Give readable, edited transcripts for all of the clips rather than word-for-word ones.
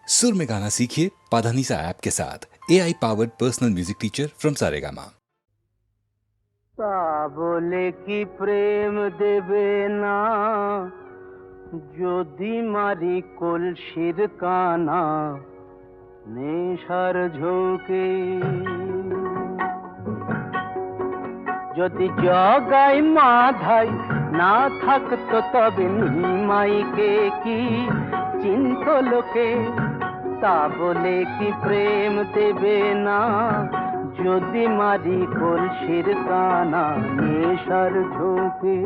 सुर में गाना सीखिए पाधानीसा ऐप के साथ AI powered personal music teacher from Saregama. তা বলে কি প্রেম দেবে না যদি মারি কলসির কানা নেশার ঝোঁকে, যদি জগাই মাধাই না থাকতো তবে নিমাইকে কি চিন্ত লোকে। তা বলে কি প্রেম দেবে না যদি মারি কলসির কানা নেশার ঝোঁকে।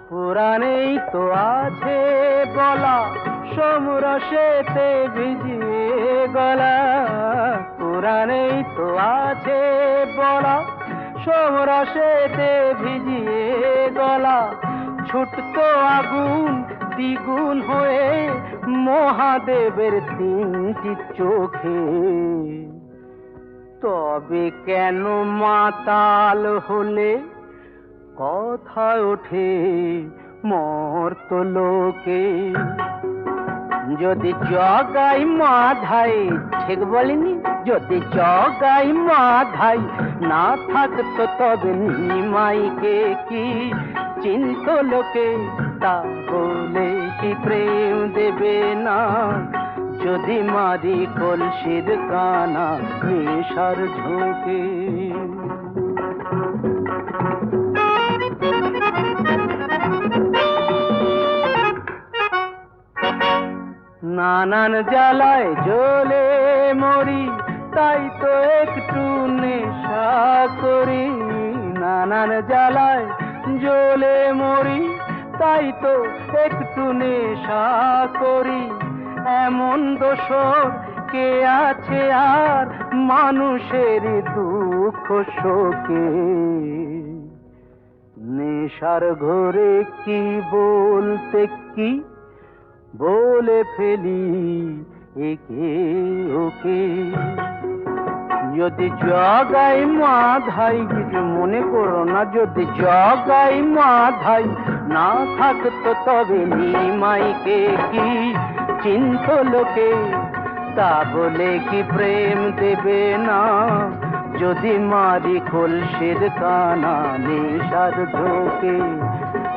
পুরাণেই তো আছে বলা সমরসেতে ভিজিয়ে গলা, পুরাণেই তো আছে বলা সমরসেতে ভিজিয়ে গলা। ছুটতো আগুন দ্বিগুণ হয়ে মহাদেবের তিনটি চোখে, তবে কেন মাতাল হলে কথা ওঠে মর্তলোকে। যদি জগাই মাধাই, ঠিক বলিনি, যদি জগাই মাধাই না থাকতো তবে নিমাইকে কি চিন্ত লোকে। তা বলে কি প্রেম দেবে না যদি মারি কলসির কানা নেশার ঝোঁকে। নানান জ্বালায় জ্বলে মরি তাই তো একটু নেশা করি। নানান জ্বালায় জ্বলে মরি তাই তো একটু নেশা করি। এমন দোষর কে আছে আর মানুষের দুঃখ শোকে। নেশার ঘরে কি বলতে কি বলে ফেলি একে ওকে। যদি জগাই মাধাই, কিছু মনে করো না, যদি জগাই মাধাই না থাকতো তবে নিমাইকে কি চিন্ত লোকে। তা বলে কি প্রেম দেবে না যদি মারি কলসির কানা নেশার ঝোঁকে।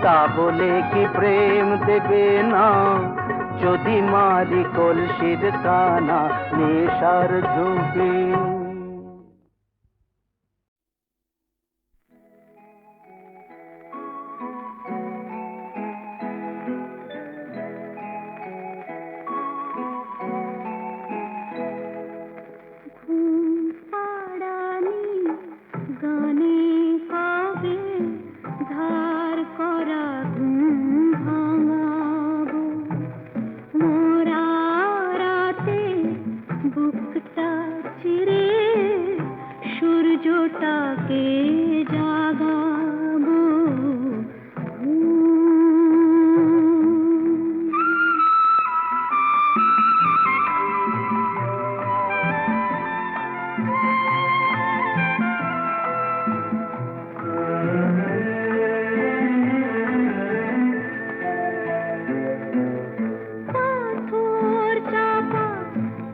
তা বলে কি প্রেম দেবে না যদি মারি কলসির কানা নেশার ঝোঁকে।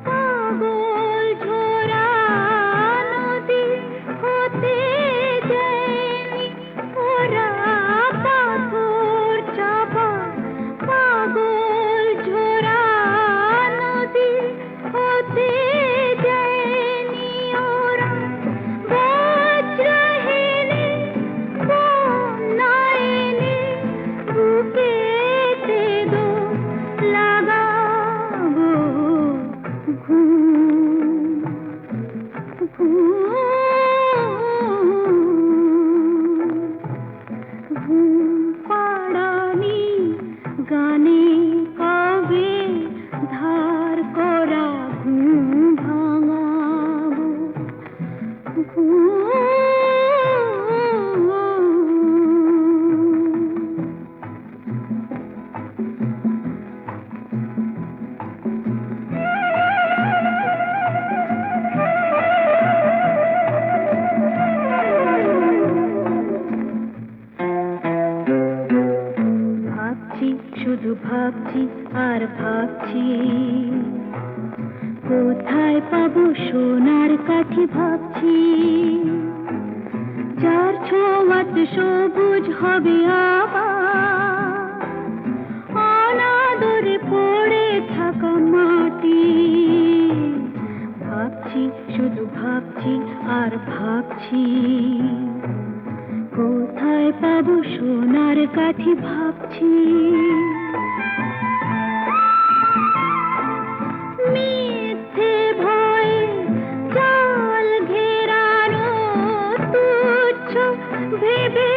পাগল ঝোরা নদী হতে কোথায় পাবো সোনার কাঠি ভাবছি, যার ছোঁয়াতে সবুজ হবে আবার অনাদরে পড়ে থাকা মাটি। ভাবছি শুধু ভাবছি আর ভাবছি, কোথায় পাবো সোনার কাঠি ভাবছি। মিথ্যে ভয়ে জাল ঘেরানো, তুচ্ছ ভেবে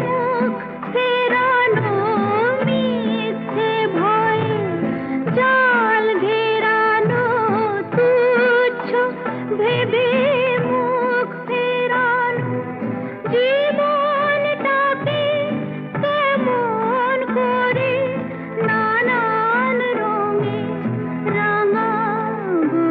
মুখ ফেরানো। মিথ্যে ভয়ে জাল ঘেরানো, তুচ্ছ ভেবে মুখ ফেরানো। জীবনটাকে কেমন করে নানান রঙে রাঙাবো,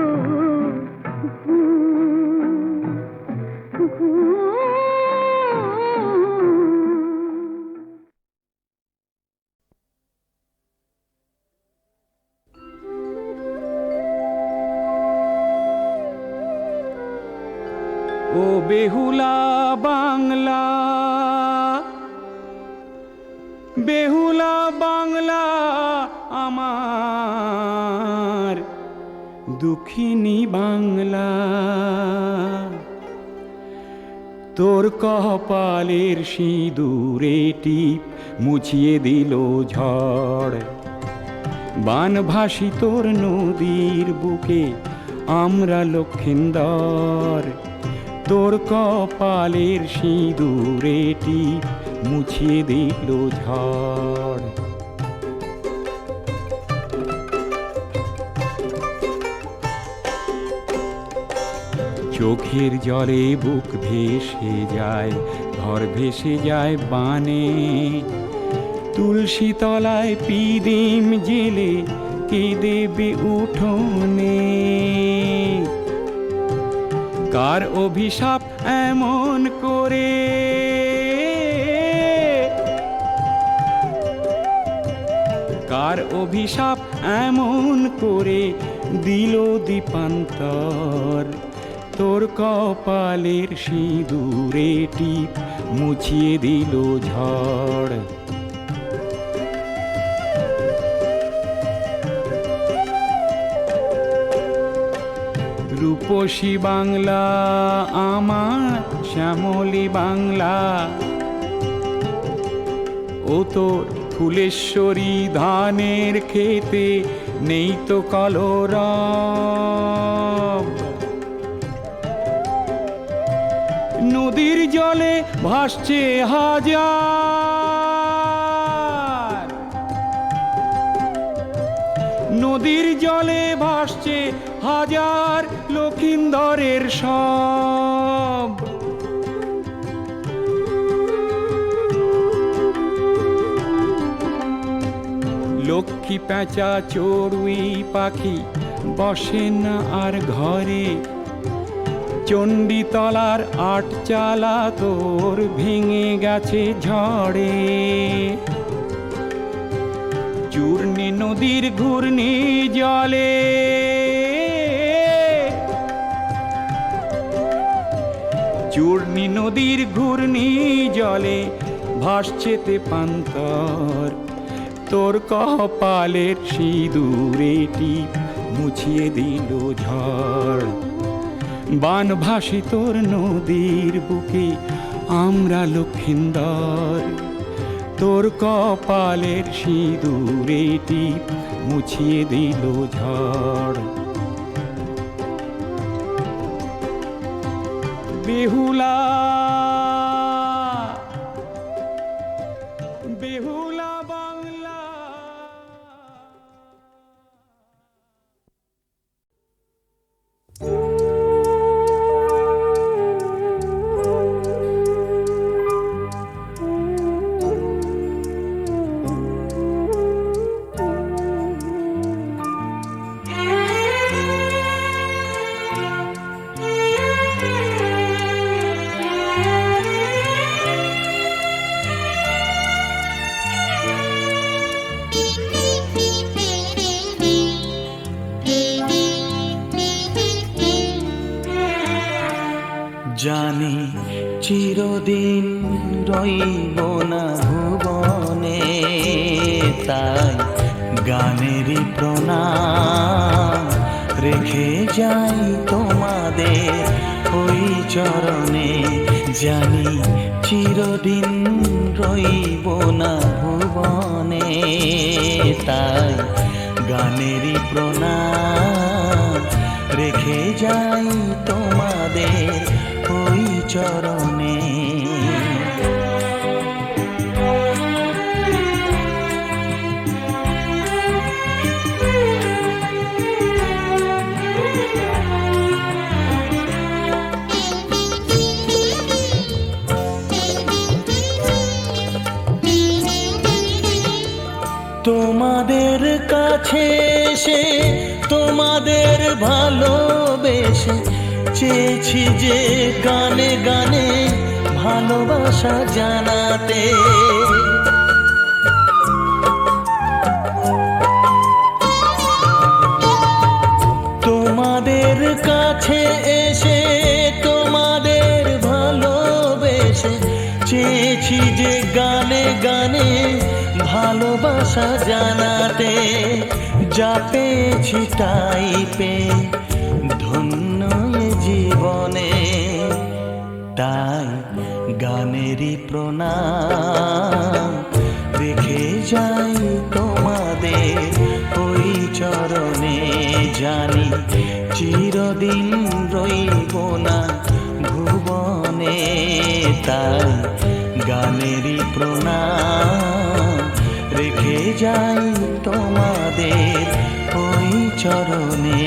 ও বেহুলা বাংলা, বেহুলা বাংলা আমার দুঃখিনী বাংলা। তোর কপালের সিঁদুরে টিপ মুছিয়ে দিল ঝড়, বানভাসী তোর নদীর বুকে আমরা লক্ষিন্দর। তোর কপালের সিঁদুরে টিপ মুছিয়ে দিল ঝড়। চোখের জলে বুক ভেসে যায়, ঘর ভেসে যায় বানে। তুলসী তলায় পিদিম জেলে কে দেবে উঠোনে। কার অভিশাপ এমন করে, কার অভিশাপ এমন করে দিল দীপান্তর। তোর কপালের সিঁদুরে টিপ মুছিয়ে দিল ঝড়। রূপসী বাংলা আমার শ্যামলী বাংলা, ও তোর ফুলেশ্বরী ধানের খেতে নেই তো কলরব। নদীর জলে ভাসছে হাজার, নদীর জলে ভাসছে হাজার লক্ষিন্দরের সব। লক্ষ্মী পেঁচা চড়ুই পাখি বসে না আর ঘরে। চণ্ডীতলার আটচালা তোর ভেঙে গেছে ঝড়ে। চূর্ণী নদীর ঘূর্ণি জলে, চূর্ণী নদীর ঘূর্ণি জলে ভাসছে তেপান্তর। তোর কপালের সিঁদুরে টিপ মুছিয়ে দিল ঝড়। বানভাসী তোর নদীর বুকে আমরা লক্ষিন্দর। তোর কপালের সিঁদুরে টিপ মুছিয়ে দিল ঝড়। বেহুলা, বেহুলা বাংলা। জানি চিরদিন রইব না ভুবনে, তাই গানেরই প্রণাম রেখে যাই তোমাদের ওই চরণে। জানি চিরদিন রইব না ভুবনে, তাই গানেরই প্রণাম রেখে যাই তোমাদের ওই চরণে। তোমাদের কাছে এসে তোমাদের ভালোবেসে চেয়েছি যে গানে গানে ভালোবাসা জানাতে। তোমাদের কাছে এসে তোমাদের ভালোবেসে চেয়েছি যে গানে গানে ভালোবাসা জানাতে। যা পেয়েছি তাই পেয়ে ধন্য এ জীবনে, তাই গানেরই প্রণাম রেখে যাই তোমাদের ওই চরণে। জানি চিরদিন রইব না ভুবনে, তাই গানেরই প্রণাম রেখে যাই তোমাদের ওই চরণে।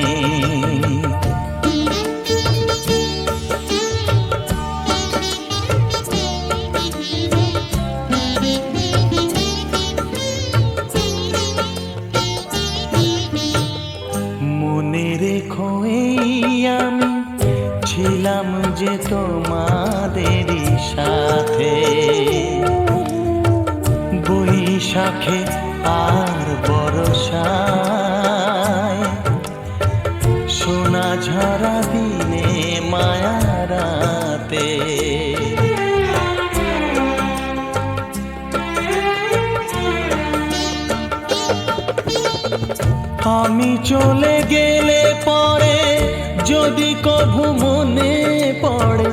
মনে রেখো এই আমি ছিলাম যে তোমাদেরই সাথে, বৈশাখে আর বর্ষায়, সোনা ঝরা দিনে মায়া রাতে। আমি চলে গেলে পরে যদি কভু মনে পড়ে,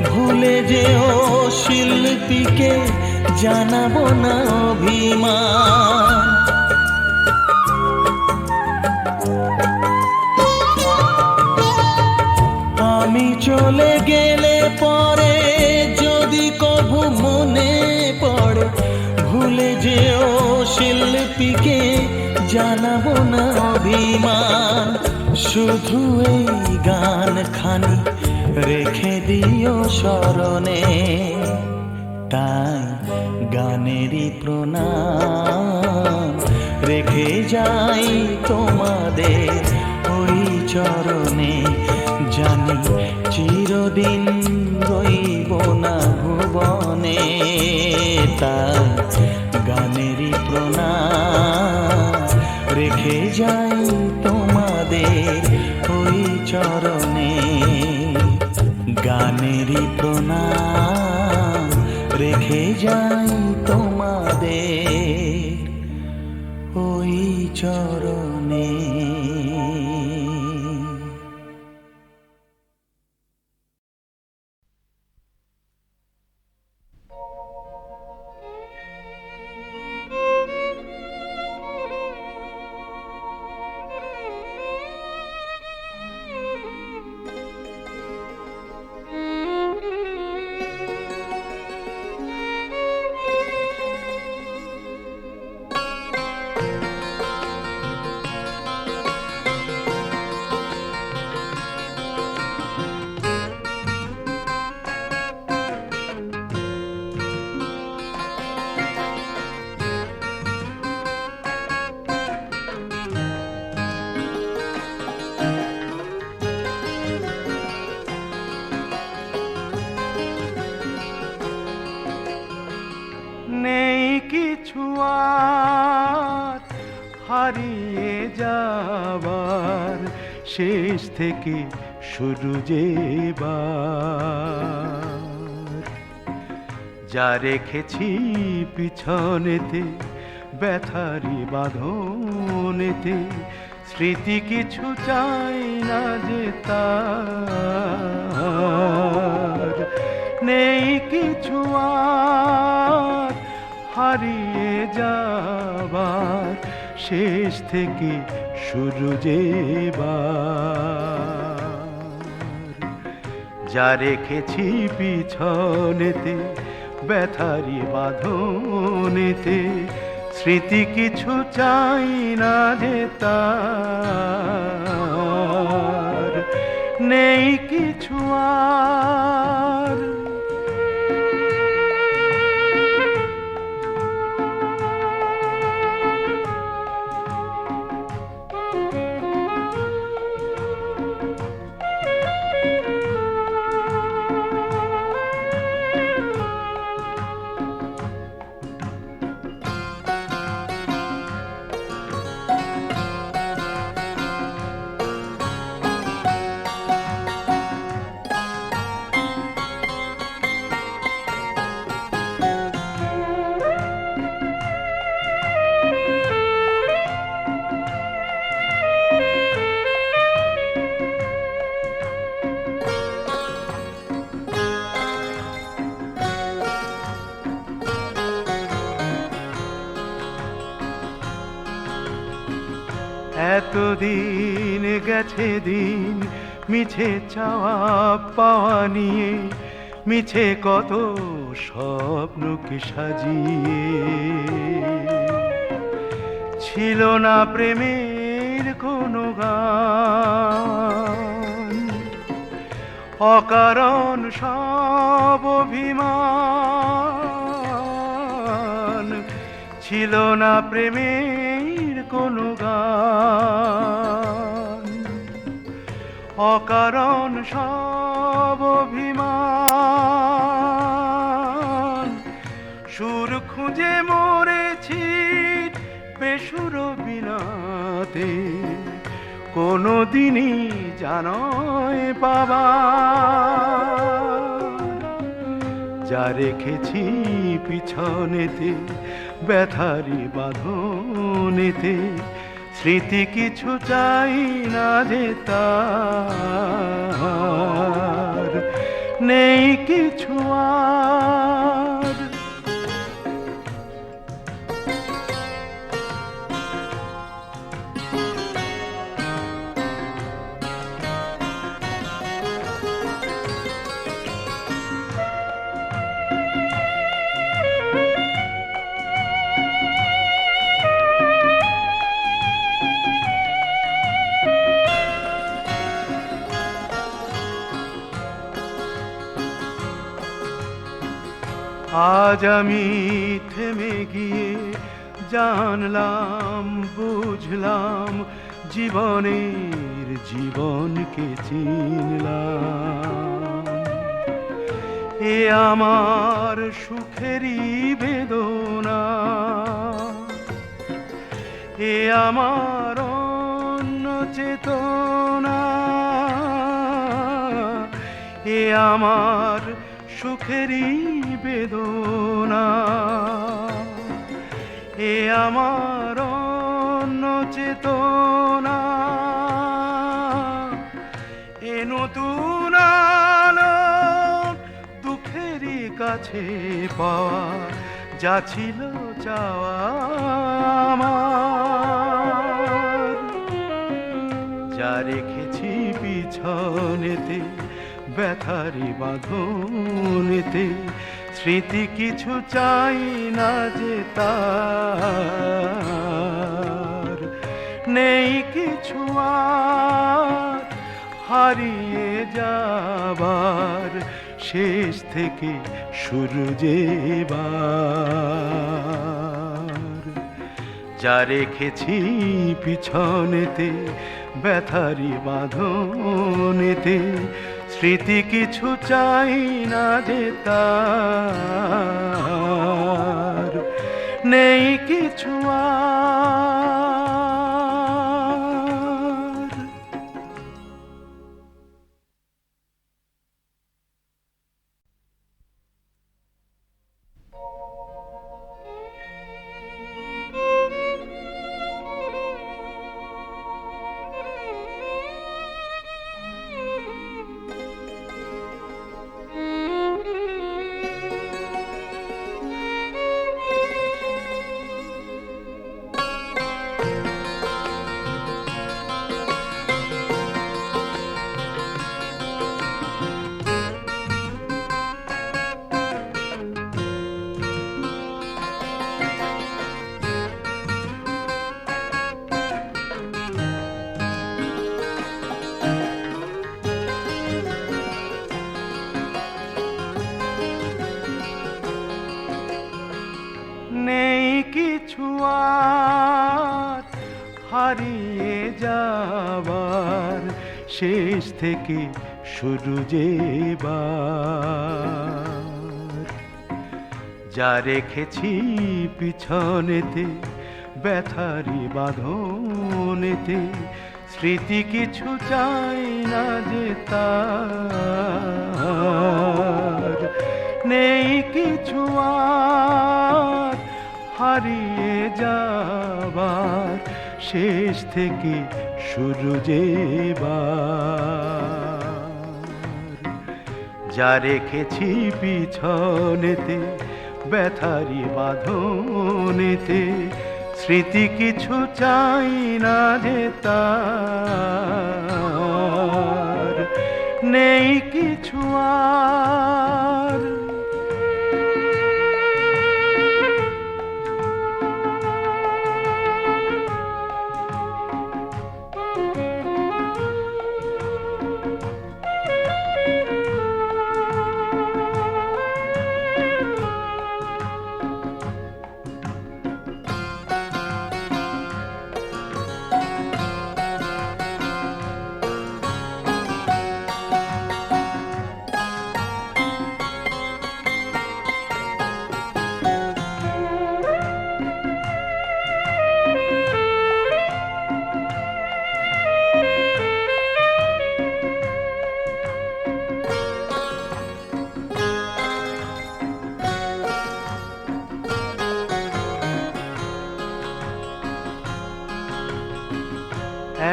ভুলে যেও শিল্পীকে জানাবো না অভিমান। আমি চলে গেলে পরে যদি কভু মনে পড়ে, ভুলে যেও শিল্পীকে জানাবো না অভিমান। শুধু এই গান খানি রেখে দিও স্মরণে, তাই গানেরই প্রণাম রেখে যাই তোমাদের ওই চরণে। জানি চিরদিন রইব না ভুবনে, তাই গানেরই প্রণাম রেখে যাই তোমাদের ওই চরণে। গানেরই প্রণাম রেখে যাই তোমাদের ওই চরণে। শেষ থেকে শুরু যে এবার। যা রেখেছি পিছনেতে ব্যথারি বাঁধনেতে, স্মৃতি কিছু চাই না যে তার। নেই কিছু আর হারিয়ে যাবার, শেষ থেকে শুরু যে এবার। যা রেখেছি পিছনেতে ব্যথারি বাঁধনেতে, স্মৃতি কিছু চাই না যে তার। নেই কিছু আর। এতদিন গেছে দিন মিছে চাওয়া পাওয়া নিয়ে, মিছে কত স্বপ্নকে সাজিয়ে। ছিল না প্রেমের কোনো গান, অকারণ সব অভিমান। ছিল না প্রেমের কোনো গান, অকারণ সব অভিমান। সুর খুঁজে মরেছি বেসুর বিনাতে, কোনো দিনই জানয় পাবা। যা রেখেছি পিছনেতে ব্যথারি বাঁধনেতে, স্মৃতি কিছু চাই না যে তার। নেই কিছু আর। আজ আমি থেমে গিয়ে জানলাম বুঝলাম, জীবনের জীবনকে চিনলাম। এ আমার সুখেরই বেদনা, এ আমার অন্য চেতনা। এ আমার সুখেরই বেদনা, এ আমার অন্য চেতনা। এ নতুন আলো দুঃখেরই কাছে পাওয়া, যা ছিল চাওয়া আমার। যা রেখেছি পিছনেতে ব্যথারি বাঁধনেতে, স্মৃতি কিছু চাই না যে তার। নেই কিছু আর হারিয়ে যাবার, শেষ থেকে শুরু যে এবার। যা রেখেছি পিছনেতে ব্যথারি বাঁধনেতে, স্মৃতি কিছু চাই না যে তার। নেই কিছু আর। শেষ থেকে শুরু যেবার যা রেখেছি পিছনেতে ব্যথারি বাঁধনেতে স্মৃতি কিছু চাই না যে তার নেই কিছু আর হারিয়ে যাবার শেষ থেকে শুরু যেবার যা রেখেছি পিছনেতে ব্যথারি বাঁধনেতে স্মৃতি কিছু চাই না যে তার নেই কিছু আর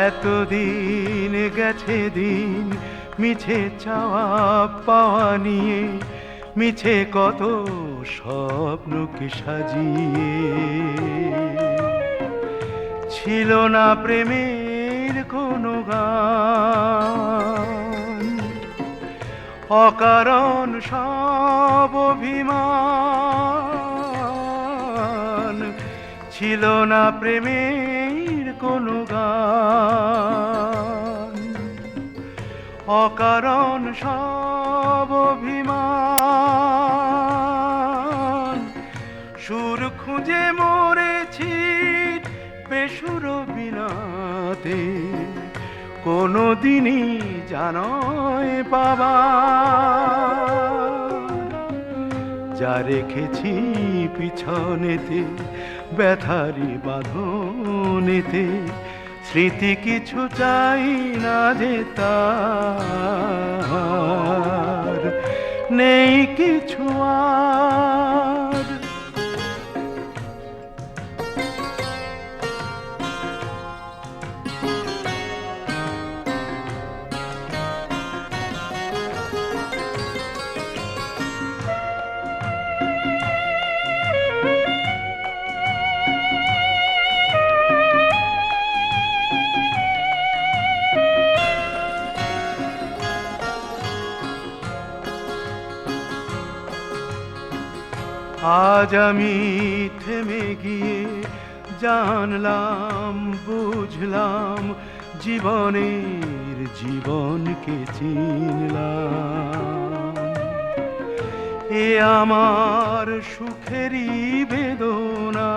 এতদিন গেছে দিন মিছে চাওয়া পাওয়া নিয়ে মিছে কত স্বপ্নকে সাজিয়ে ছিল না প্রেমের কোনো গান অকারণ সব অভিমান ছিল না প্রেমের কোনো গান অকারণ সব অভিমান সুর খুঁজে মরেছি বেসুর বিনাতে কোনো দিনই জানয় পাবা যা রেখেছি পিছনেতে ব্যথারি বাঁধনেতে স্মৃতি কিছু চাই না যে তার নেই কিছু আর আজ আমি থেমে গিয়ে জানলাম বুঝলাম জীবনের জীবনকে চিনলাম এ আমার সুখেরই বেদনা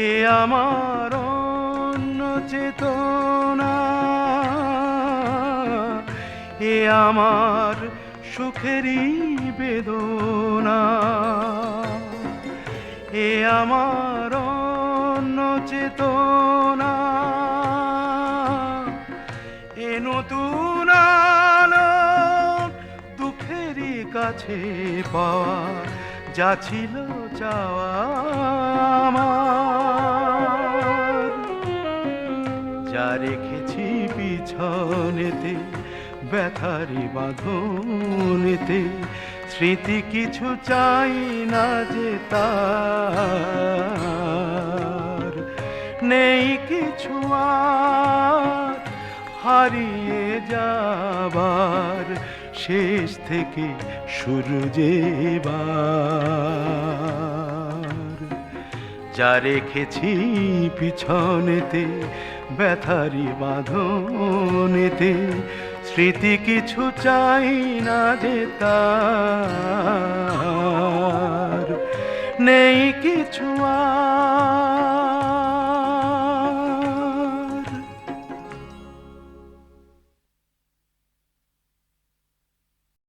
এ আমার অন্য চেতনা এ আমার সুখেরই বেদনা এ আমার অন্য চেতনা এ নতুন আলো দুঃখেরই কাছে পাওয়া যা ছিল চাওয়া আমার যা রেখেছি পিছনেতে ব্যথারি বাঁধনেতে স্মৃতি কিছু চাই না যে তার নেই কিছু আর হারিয়ে যাবার শেষ থেকে শুরু যেবার যা রেখেছি পিছনেতে ব্যথারি বাঁধনেতে স্মৃতি কিছু চাই না যে তার নেই কিছু আর